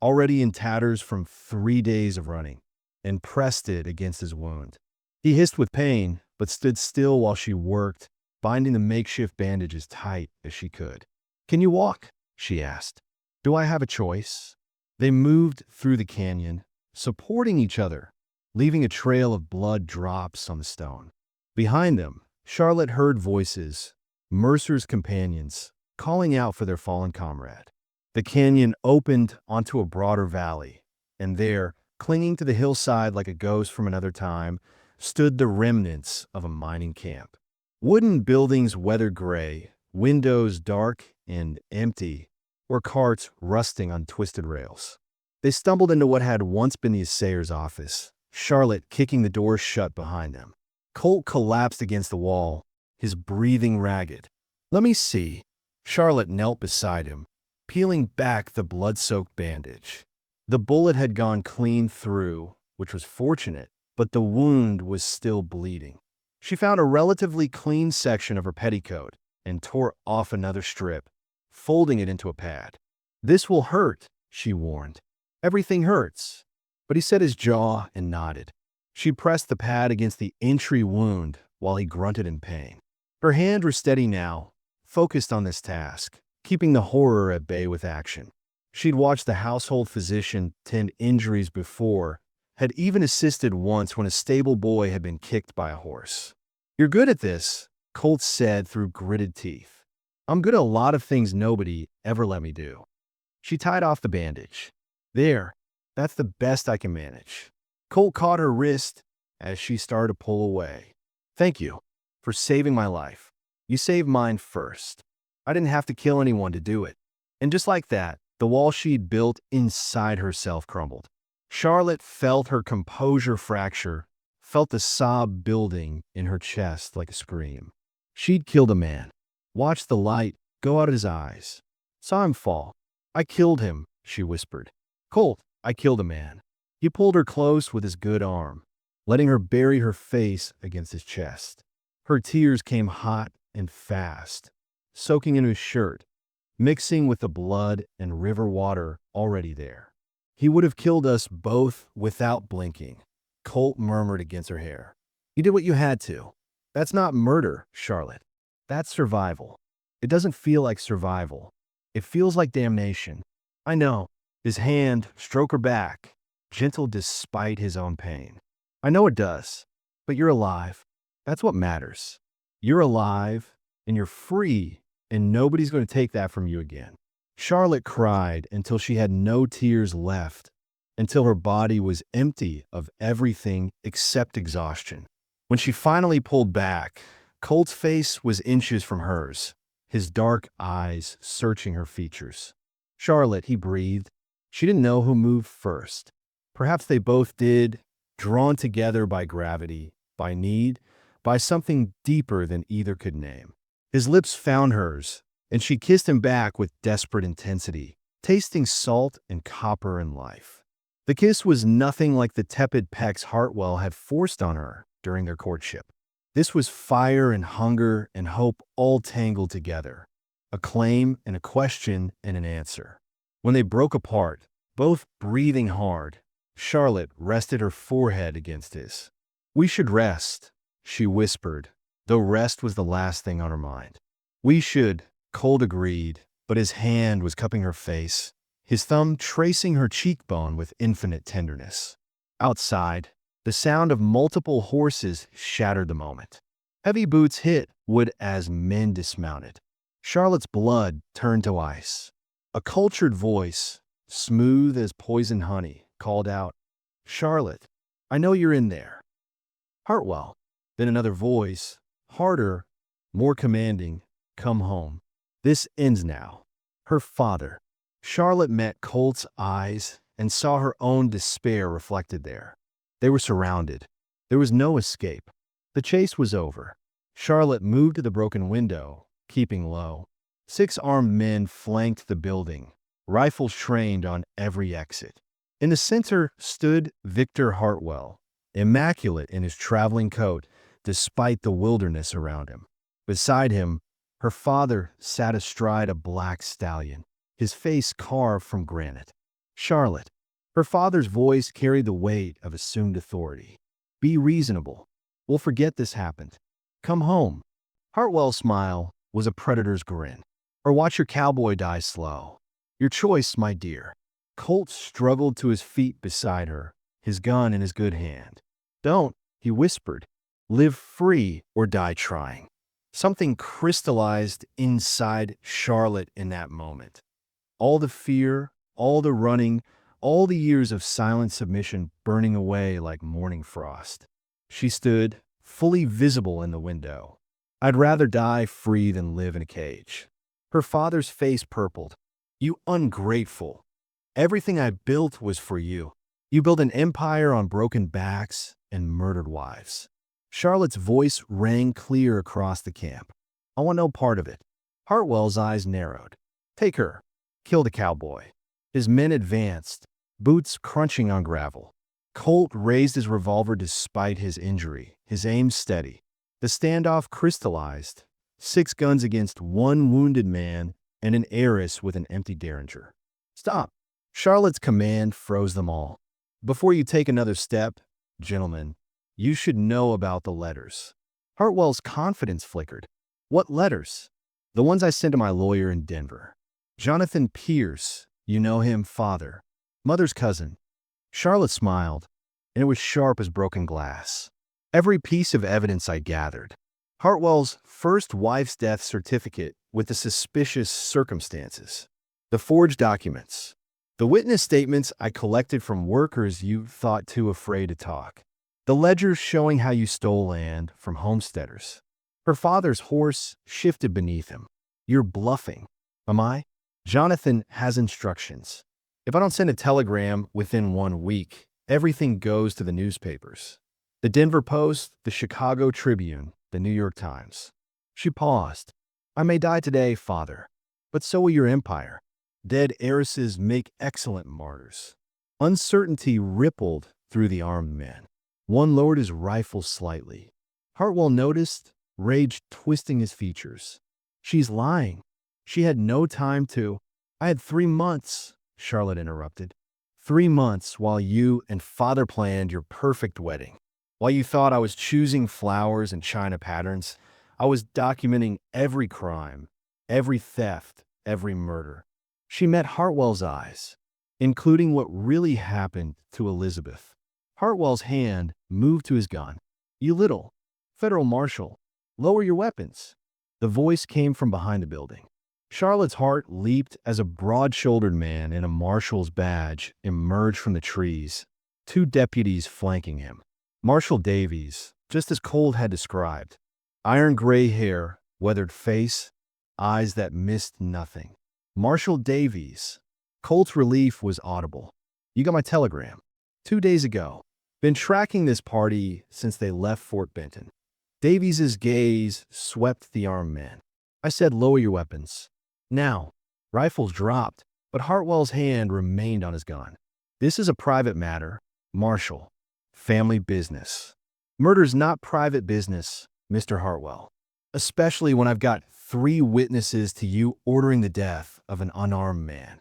already in tatters from 3 days of running, and pressed it against his wound. He hissed with pain, but stood still while she worked, binding the makeshift bandage as tight as she could. Can you walk? She asked. Do I have a choice? They moved through the canyon, supporting each other, leaving a trail of blood drops on the stone. Behind them, Charlotte heard voices, Mercer's companions, calling out for their fallen comrade. The canyon opened onto a broader valley, and there, clinging to the hillside like a ghost from another time, stood the remnants of a mining camp. Wooden buildings weathered gray, windows dark and empty, or carts rusting on twisted rails. They stumbled into what had once been the assayer's office, Charlotte kicking the door shut behind them. Colt collapsed against the wall, his breathing ragged. "Let me see." Charlotte knelt beside him, peeling back the blood-soaked bandage. The bullet had gone clean through, which was fortunate, but the wound was still bleeding. She found a relatively clean section of her petticoat and tore off another strip, folding it into a pad. "This will hurt," she warned. "Everything hurts." But he set his jaw and nodded. She pressed the pad against the entry wound while he grunted in pain. Her hands were steady now, focused on this task, keeping the horror at bay with action. She'd watched the household physician tend injuries before, had even assisted once when a stable boy had been kicked by a horse. "You're good at this," Colt said through gritted teeth. "I'm good at a lot of things nobody ever let me do." She tied off the bandage. "There, that's the best I can manage." Colt caught her wrist as she started to pull away. "Thank you for saving my life. You saved mine first. I didn't have to kill anyone to do it." And just like that, the wall she'd built inside herself crumbled. Charlotte felt her composure fracture, felt the sob building in her chest like a scream. She'd killed a man, watched the light go out of his eyes, saw him fall. "I killed him," she whispered. "Colt, I killed a man." He pulled her close with his good arm, letting her bury her face against his chest. Her tears came hot and fast, soaking into his shirt, mixing with the blood and river water already there. "He would have killed us both without blinking," Colt murmured against her hair. "You did what you had to." "That's not murder, Charlotte. That's survival." "It doesn't feel like survival. It feels like damnation." "I know." His hand stroked her back, gentle despite his own pain. "I know it does, but you're alive. That's what matters. You're alive, and you're free, and nobody's going to take that from you again." Charlotte cried until she had no tears left, until her body was empty of everything except exhaustion. When she finally pulled back, Colt's face was inches from hers, his dark eyes searching her features. "Charlotte," he breathed. She didn't know who moved first. Perhaps they both did, drawn together by gravity, by need, by something deeper than either could name. His lips found hers, and she kissed him back with desperate intensity, tasting salt and copper and life. The kiss was nothing like the tepid pecks Hartwell had forced on her during their courtship. This was fire and hunger and hope all tangled together, a claim and a question and an answer. When they broke apart, both breathing hard, Charlotte rested her forehead against his. "We should rest," she whispered, though rest was the last thing on her mind. "We should," Colt agreed, but his hand was cupping her face, his thumb tracing her cheekbone with infinite tenderness. Outside, the sound of multiple horses shattered the moment. Heavy boots hit wood as men dismounted. Charlotte's blood turned to ice. A cultured voice, smooth as poison honey, called out, "Charlotte, I know you're in there." "Hartwell." Then another voice, harder, more commanding, "Come home. This ends now." Her father. Charlotte met Colt's eyes and saw her own despair reflected there. They were surrounded. There was no escape. The chase was over. Charlotte moved to the broken window, keeping low. 6 armed men flanked the building, rifles trained on every exit. In the center stood Victor Hartwell, immaculate in his traveling coat, despite the wilderness around him. Beside him, her father sat astride a black stallion, his face carved from granite. "Charlotte." Her father's voice carried the weight of assumed authority. "Be reasonable. We'll forget this happened. Come home." Hartwell's smile was a predator's grin. "Or watch your cowboy die slow. Your choice, my dear." Colt struggled to his feet beside her, his gun in his good hand. "Don't," he whispered. "Live free or die trying." Something crystallized inside Charlotte in that moment. All the fear, all the running, all the years of silent submission burning away like morning frost. She stood, fully visible in the window. "I'd rather die free than live in a cage." Her father's face purpled. You ungrateful. Everything I built was for you. You built an empire on broken backs and murdered wives. Charlotte's voice rang clear across the camp. I want no part of it. Hartwell's eyes narrowed. Take her. Kill the cowboy. His men advanced, boots crunching on gravel. Colt raised his revolver despite his injury, his aim steady. The standoff crystallized. 6 guns against 1 wounded man and an heiress with an empty derringer. Stop. Charlotte's command froze them all. Before you take another step, gentlemen, you should know about the letters. Hartwell's confidence flickered. What letters? The ones I sent to my lawyer in Denver. Jonathan Pierce, you know him, father. Mother's cousin. Charlotte smiled, and it was sharp as broken glass. Every piece of evidence I gathered. Hartwell's first wife's death certificate with the suspicious circumstances. The forged documents. The witness statements I collected from workers you thought too afraid to talk. The ledgers showing how you stole land from homesteaders. Her father's horse shifted beneath him. You're bluffing. Am I? Jonathan has instructions. If I don't send a telegram within 1 week, everything goes to the newspapers. The Denver Post, the Chicago Tribune, the New York Times. She paused. I may die today, father, but so will your empire. Dead heiresses make excellent martyrs. Uncertainty rippled through the armed men. One lowered his rifle slightly. Hartwell noticed, rage twisting his features. She's lying. She had no time to. I had 3 months, Charlotte interrupted. 3 months while you and father planned your perfect wedding. While you thought I was choosing flowers and china patterns, I was documenting every crime, every theft, every murder. She met Hartwell's eyes, including what really happened to Elizabeth. Hartwell's hand moved to his gun. You little federal marshal, lower your weapons. The voice came from behind the building. Charlotte's heart leaped as a broad-shouldered man in a marshal's badge emerged from the trees, 2 deputies flanking him. Marshal Davies, just as Colt had described. Iron gray hair, weathered face, eyes that missed nothing. Marshal Davies. Colt's relief was audible. You got my telegram. 2 days ago. Been tracking this party since they left Fort Benton. Davies's gaze swept the armed men. I said lower your weapons. Now. Rifles dropped, but Hartwell's hand remained on his gun. This is a private matter, Marshal. Family business. Murder's not private business, Mr. Hartwell. Especially when I've got 3 witnesses to you ordering the death of an unarmed man.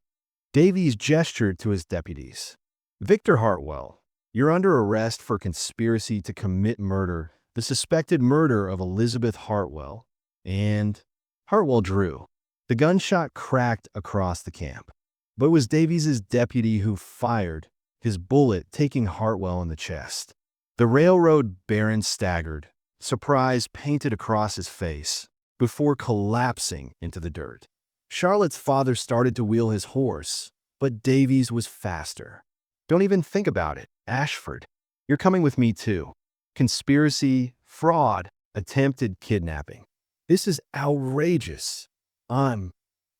Davies gestured to his deputies. Victor Hartwell, you're under arrest for conspiracy to commit murder, the suspected murder of Elizabeth Hartwell, and Hartwell drew. The gunshot cracked across the camp, but it was Davies's deputy who fired, his bullet taking Hartwell in the chest. The railroad baron staggered, surprise painted across his face, before collapsing into the dirt. Charlotte's father started to wheel his horse, but Davies was faster. Don't even think about it, Ashford. You're coming with me too. Conspiracy, fraud, attempted kidnapping. This is outrageous. I'm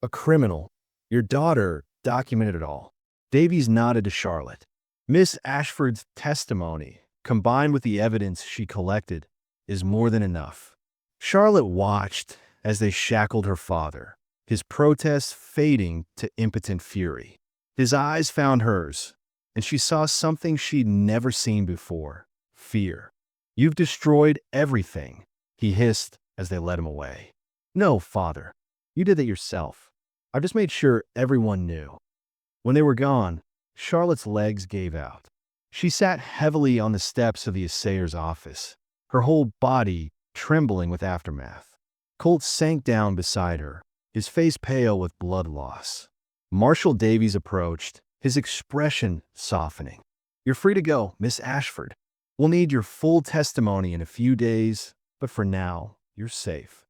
a criminal. Your daughter documented it all. Davies nodded to Charlotte. Miss Ashford's testimony, combined with the evidence she collected, is more than enough. Charlotte watched as they shackled her father, his protests fading to impotent fury. His eyes found hers, and she saw something she'd never seen before: fear. You've destroyed everything, he hissed as they led him away. No, father. You did that yourself. I just made sure everyone knew. When they were gone, Charlotte's legs gave out. She sat heavily on the steps of the assayer's office, her whole body trembling with aftermath. Colt sank down beside her, his face pale with blood loss. Marshal Davies approached, his expression softening. You're free to go, Miss Ashford. We'll need your full testimony in a few days, but for now, you're safe.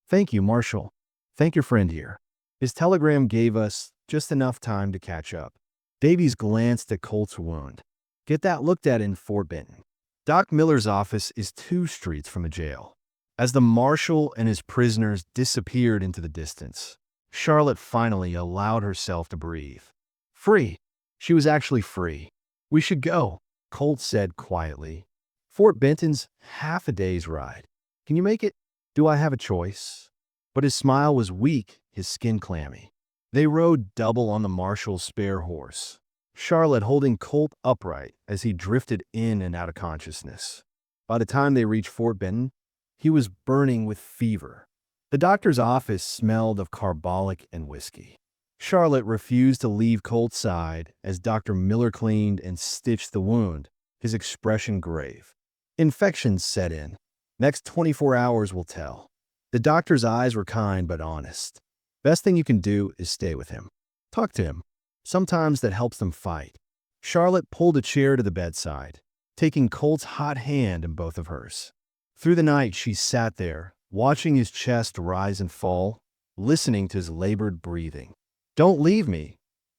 Thank you, Marshal. Thank your friend here. His telegram gave us just enough time to catch up. Davies glanced at Colt's wound. Get that looked at in Fort Benton. Doc Miller's office is 2 streets from the jail. As the marshal and his prisoners disappeared into the distance, Charlotte finally allowed herself to breathe. Free. She was actually free. We should go, Colt said quietly. Fort Benton's half a day's ride. Can you make it? Do I have a choice? But his smile was weak, his skin clammy. They rode double on the marshal's spare horse, Charlotte holding Colt upright as he drifted in and out of consciousness. By the time they reached Fort Benton, he was burning with fever. The doctor's office smelled of carbolic and whiskey. Charlotte refused to leave Colt's side as Dr. Miller cleaned and stitched the wound, his expression grave. Infection set in. Next 24 hours will tell. The doctor's eyes were kind but honest. Best thing you can do is stay with him. Talk to him. Sometimes that helps them fight. Charlotte pulled a chair to the bedside, taking Colt's hot hand in both of hers. Through the night, she sat there, watching his chest rise and fall, listening to his labored breathing. Don't leave me,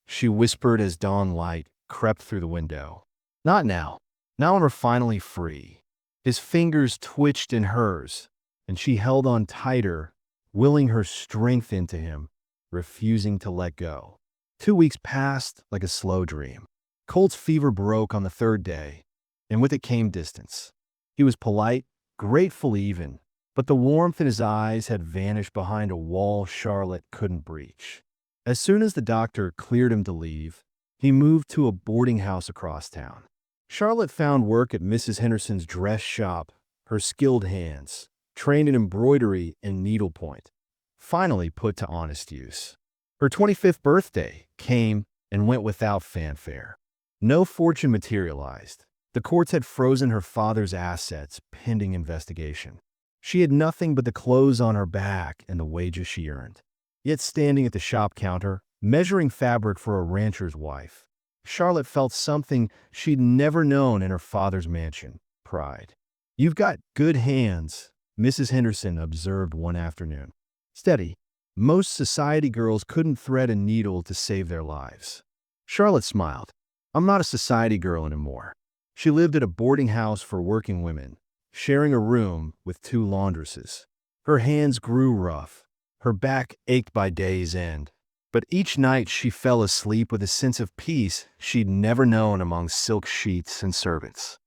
she whispered as dawn light crept through the window. Not now. Now when we're finally free. His fingers twitched in hers, and she held on tighter, willing her strength into him, refusing to let go. 2 weeks passed like a slow dream. Colt's fever broke on the third day, and with it came distance. He was polite, grateful even, but the warmth in his eyes had vanished behind a wall Charlotte couldn't breach. As soon as the doctor cleared him to leave, he moved to a boarding house across town. Charlotte found work at Mrs. Henderson's dress shop, her skilled hands, trained in embroidery and needlepoint, finally put to honest use. Her 25th birthday came and went without fanfare. No fortune materialized. The courts had frozen her father's assets pending investigation. She had nothing but the clothes on her back and the wages she earned. Yet standing at the shop counter, measuring fabric for a rancher's wife, Charlotte felt something she'd never known in her father's mansion: pride. You've got good hands, Mrs. Henderson observed one afternoon. Steady. Most society girls couldn't thread a needle to save their lives. Charlotte smiled. I'm not a society girl anymore. She lived at a boarding house for working women, sharing a room with 2 laundresses. Her hands grew rough. Her back ached by day's end. But each night she fell asleep with a sense of peace she'd never known among silk sheets and servants.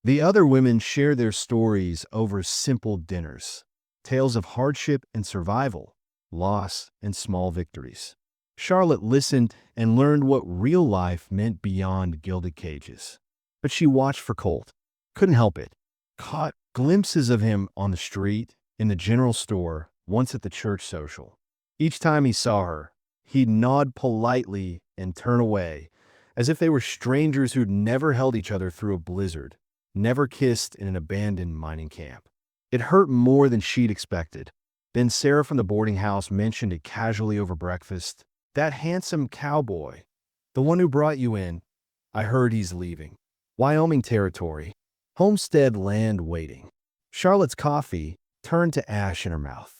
The other women shared their stories over simple dinners, tales of hardship and survival, loss and small victories. Charlotte listened and learned what real life meant beyond gilded cages. But she watched for Colt. Couldn't help it. Caught glimpses of him on the street, in the general store, once at the church social. Each time he saw her, he'd nod politely and turn away, as if they were strangers who'd never held each other through a blizzard, never kissed in an abandoned mining camp. It hurt more than she'd expected. Then Sarah from the boarding house mentioned it casually over breakfast. That handsome cowboy, the one who brought you in, I heard he's leaving. Wyoming territory, homestead land waiting. Charlotte's coffee turned to ash in her mouth.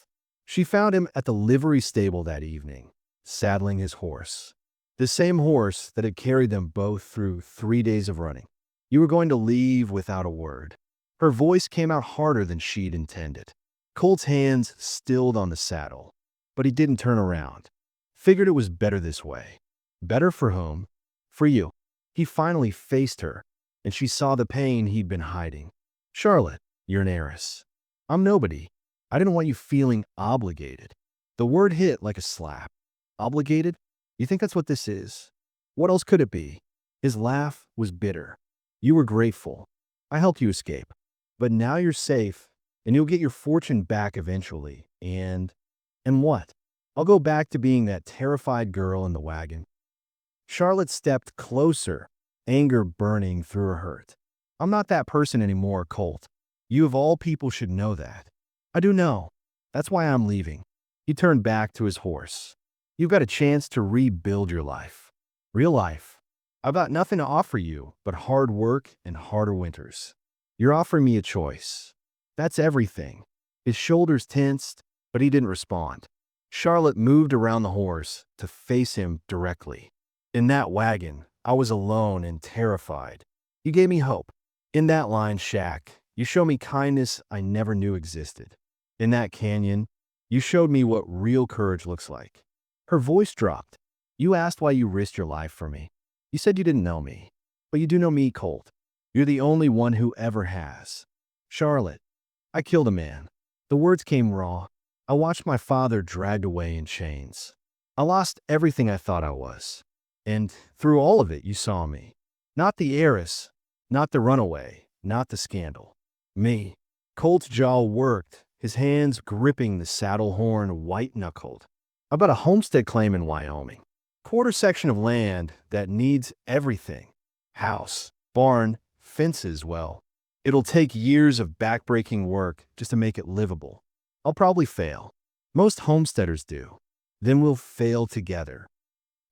She found him at the livery stable that evening, saddling his horse. The same horse that had carried them both through 3 days of running. You were going to leave without a word. Her voice came out harder than she'd intended. Colt's hands stilled on the saddle, but he didn't turn around. Figured it was better this way. Better for whom? For you. He finally faced her, and she saw the pain he'd been hiding. Charlotte, you're an heiress. I'm nobody. I didn't want you feeling obligated. The word hit like a slap. Obligated? You think that's what this is? What else could it be? His laugh was bitter. You were grateful. I helped you escape. But now you're safe, and you'll get your fortune back eventually. And what? I'll go back to being that terrified girl in the wagon. Charlotte stepped closer, anger burning through her hurt. I'm not that person anymore, Colt. You of all people should know that. I do know. That's why I'm leaving. He turned back to his horse. You've got a chance to rebuild your life. Real life. I've got nothing to offer you but hard work and harder winters. You're offering me a choice. That's everything. His shoulders tensed, but he didn't respond. Charlotte moved around the horse to face him directly. In that wagon, I was alone and terrified. You gave me hope. In that line shack, you showed me kindness I never knew existed. In that canyon, you showed me what real courage looks like. Her voice dropped. You asked why you risked your life for me. You said you didn't know me. But you do know me, Colt. You're the only one who ever has. Charlotte, I killed a man. The words came raw. I watched my father dragged away in chains. I lost everything I thought I was. And through all of it, you saw me. Not the heiress, not the runaway, not the scandal. Me. Colt's jaw worked, his hands gripping the saddle horn white-knuckled. About a homestead claim in Wyoming. Quarter section of land that needs everything. House, barn, fences, well. It'll take years of backbreaking work just to make it livable. I'll probably fail. Most homesteaders do. Then we'll fail together.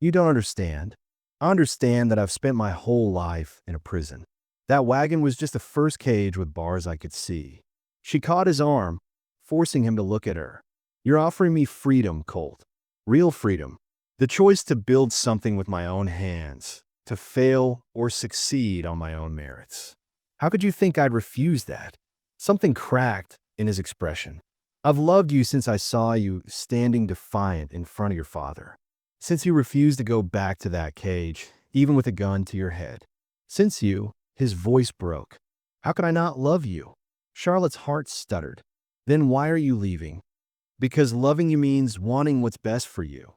You don't understand. I understand that I've spent my whole life in a prison. That wagon was just the first cage with bars I could see. She caught his arm, forcing him to look at her. You're offering me freedom, Colt. Real freedom. The choice to build something with my own hands, to fail or succeed on my own merits. How could you think I'd refuse that? Something cracked in his expression. I've loved you since I saw you standing defiant in front of your father. Since you refused to go back to that cage, even with a gun to your head. Since his voice broke. How could I not love you? Charlotte's heart stuttered. Then why are you leaving? Because loving you means wanting what's best for you,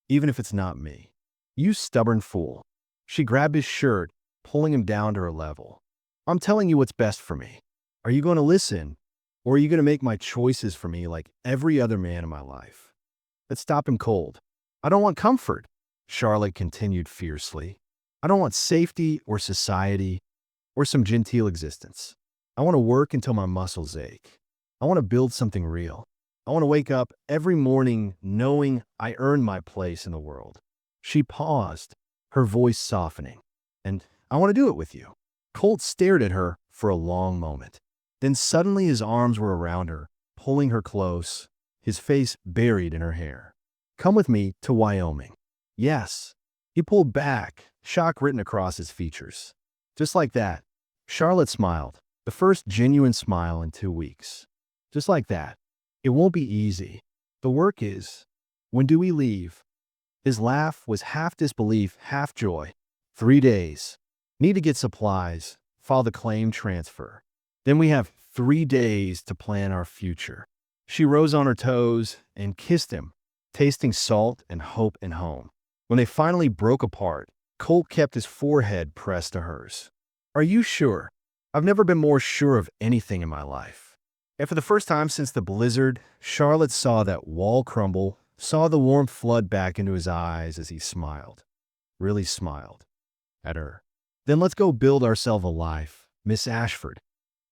even if it's not me. You stubborn fool. She grabbed his shirt, pulling him down to her level. I'm telling you what's best for me. Are you going to listen, or are you going to make my choices for me like every other man in my life? Let's stop him cold. I don't want comfort, Charlotte continued fiercely. I don't want safety or society or some genteel existence. I want to work until my muscles ache. I want to build something real. I want to wake up every morning knowing I earned my place in the world. She paused, her voice softening. And I want to do it with you. Colt stared at her for a long moment. Then suddenly his arms were around her, pulling her close, his face buried in her hair. Come with me to Wyoming. Yes. He pulled back, shock written across his features. Just like that. Charlotte smiled, the first genuine smile in 2 weeks. Just like that. It won't be easy. The work is. When do we leave? His laugh was half disbelief, half joy. 3 days. Need to get supplies, file the claim transfer. Then we have 3 days to plan our future. She rose on her toes and kissed him, tasting salt and hope and home. When they finally broke apart, Colt kept his forehead pressed to hers. Are you sure? I've never been more sure of anything in my life. And for the first time since the blizzard, Charlotte saw that wall crumble, saw the warmth flood back into his eyes as he smiled. Really smiled. At her. Then let's go build ourselves a life, Miss Ashford.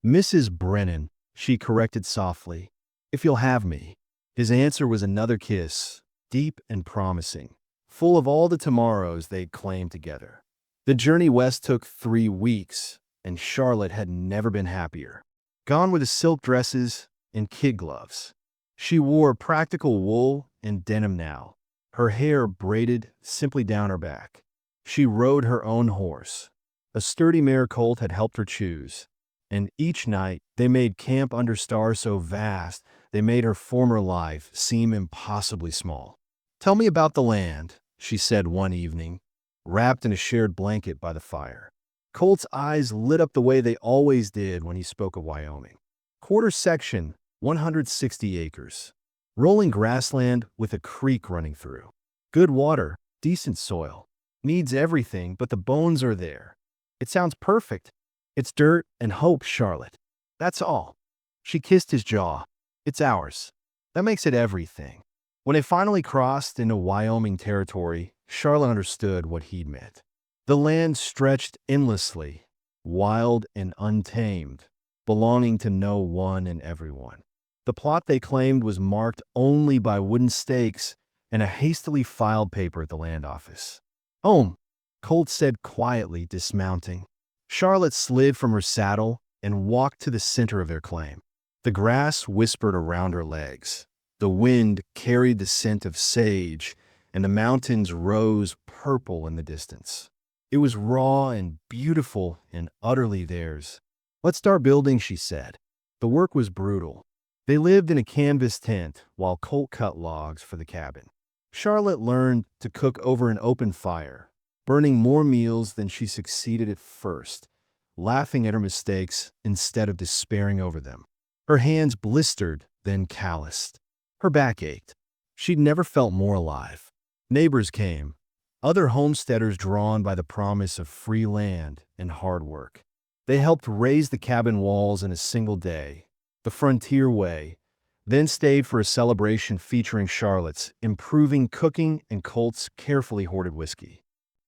Mrs. Brennan, she corrected softly. If you'll have me. His answer was another kiss, deep and promising, full of all the tomorrows they'd claimed together. The journey west took 3 weeks, and Charlotte had never been happier. Gone were the silk dresses and kid gloves. She wore practical wool and denim now, her hair braided simply down her back. She rode her own horse. A sturdy mare Colt had helped her choose, and each night they made camp under stars so vast they made her former life seem impossibly small. Tell me about the land, she said one evening, wrapped in a shared blanket by the fire. Colt's eyes lit up the way they always did when he spoke of Wyoming. Quarter section, 160 acres. Rolling grassland with a creek running through. Good water, decent soil. Needs everything, but the bones are there. It sounds perfect. It's dirt and hope, Charlotte. That's all. She kissed his jaw. It's ours. That makes it everything. When they finally crossed into Wyoming territory, Charlotte understood what he'd meant. The land stretched endlessly, wild and untamed, belonging to no one and everyone. The plot they claimed was marked only by wooden stakes and a hastily filed paper at the land office. Home, Colt said quietly, dismounting. Charlotte slid from her saddle and walked to the center of their claim. The grass whispered around her legs. The wind carried the scent of sage, and the mountains rose purple in the distance. It was raw and beautiful and utterly theirs. Let's start building, she said. The work was brutal. They lived in a canvas tent while Colt cut logs for the cabin. Charlotte learned to cook over an open fire, burning more meals than she succeeded at first, laughing at her mistakes instead of despairing over them. Her hands blistered, then calloused. Her back ached. She'd never felt more alive. Neighbors came, other homesteaders drawn by the promise of free land and hard work. They helped raise the cabin walls in a single day, the frontier way, then stayed for a celebration featuring Charlotte's improving cooking and Colt's carefully hoarded whiskey.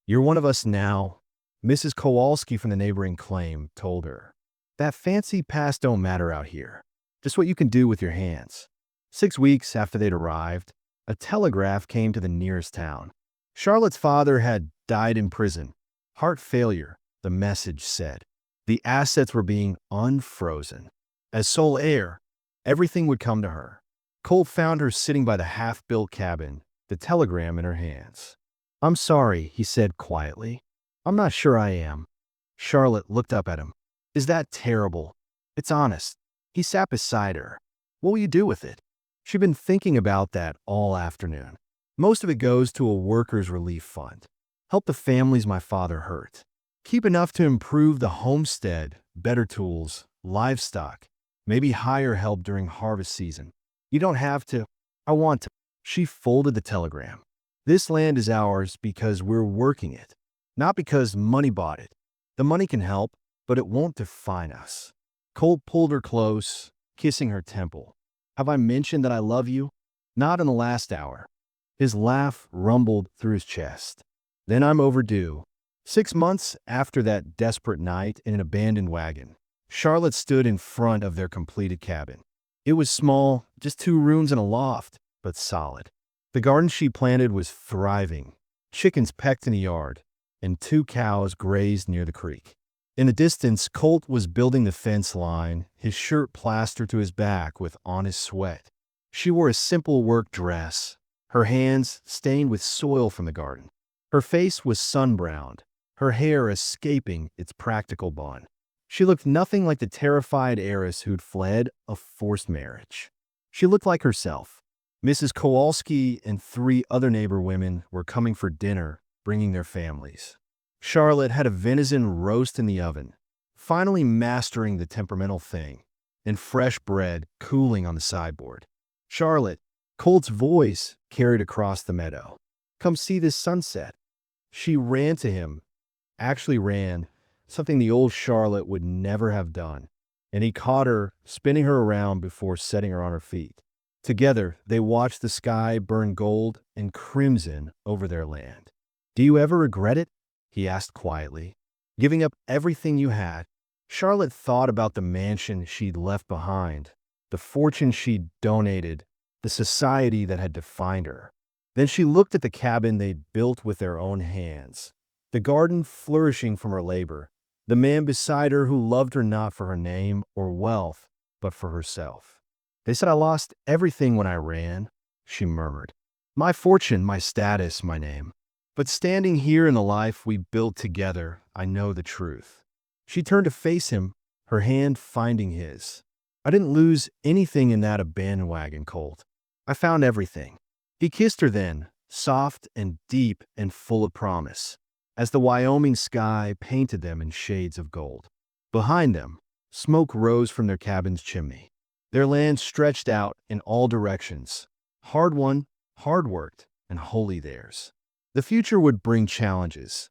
"You're one of us now," Mrs. Kowalski from the neighboring claim told her. "That fancy past don't matter out here. Just what you can do with your hands." 6 weeks after they'd arrived, a telegraph came to the nearest town. Charlotte's father had died in prison. Heart failure, the message said. The assets were being unfrozen. As sole heir, everything would come to her. Colt found her sitting by the half-built cabin, the telegram in her hands. "I'm sorry," he said quietly. "I'm not sure I am." Charlotte looked up at him. "Is that terrible?" "It's honest." He sat beside her. "What will you do with it?" She'd been thinking about that all afternoon. "Most of it goes to a workers' relief fund. Help the families my father hurt. Keep enough to improve the homestead, better tools, livestock, maybe hire help during harvest season. You don't have to. I want to." She folded the telegram. "This land is ours because we're working it, not because money bought it. The money can help, but it won't define us." Colt pulled her close, kissing her temple. "Have I mentioned that I love you?" "Not in the last hour." His laugh rumbled through his chest. "Then I'm overdue." 6 months after that desperate night in an abandoned wagon, Charlotte stood in front of their completed cabin. It was small, just 2 rooms and a loft, but solid. The garden she planted was thriving. Chickens pecked in the yard, and 2 cows grazed near the creek. In the distance, Colt was building the fence line, his shirt plastered to his back with honest sweat. She wore a simple work dress, her hands stained with soil from the garden. Her face was sun-browned, her hair escaping its practical bun. She looked nothing like the terrified heiress who'd fled a forced marriage. She looked like herself. Mrs. Kowalski and 3 other neighbor women were coming for dinner, bringing their families. Charlotte had a venison roast in the oven, finally mastering the temperamental thing, and fresh bread cooling on the sideboard. "Charlotte," Colt's voice carried across the meadow. "Come see this sunset." She ran to him, actually ran, something the old Charlotte would never have done, and he caught her, spinning her around before setting her on her feet. Together, they watched the sky burn gold and crimson over their land. "Do you ever regret it?" he asked quietly. "Giving up everything you had?" Charlotte thought about the mansion she'd left behind, the fortune she'd donated, the society that had defined her. Then she looked at the cabin they'd built with their own hands, the garden flourishing from her labor, the man beside her who loved her not for her name or wealth, but for herself. "They said I lost everything when I ran," she murmured. "My fortune, my status, my name. But standing here in the life we built together, I know the truth." She turned to face him, her hand finding his. "I didn't lose anything in that abandoned wagon, Colt. I found everything." He kissed her then, soft and deep and full of promise, as the Wyoming sky painted them in shades of gold. Behind them, smoke rose from their cabin's chimney. Their land stretched out in all directions, hard-won, hard-worked, and wholly theirs. The future would bring challenges,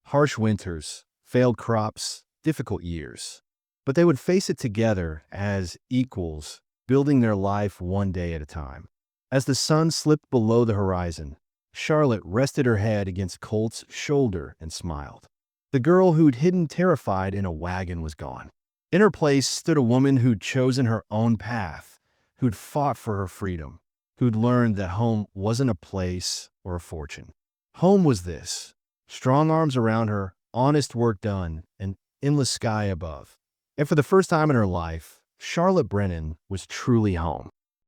harsh winters, failed crops, difficult years. But they would face it together as equals, building their life one day at a time. As the sun slipped below the horizon, Charlotte rested her head against Colt's shoulder and smiled. The girl who'd hidden terrified in a wagon was gone. In her place stood a woman who'd chosen her own path, who'd fought for her freedom, who'd learned that home wasn't a place or a fortune. Home was this: strong arms around her, honest work done, and endless sky above. And for the first time in her life, Charlotte Brennan was truly home.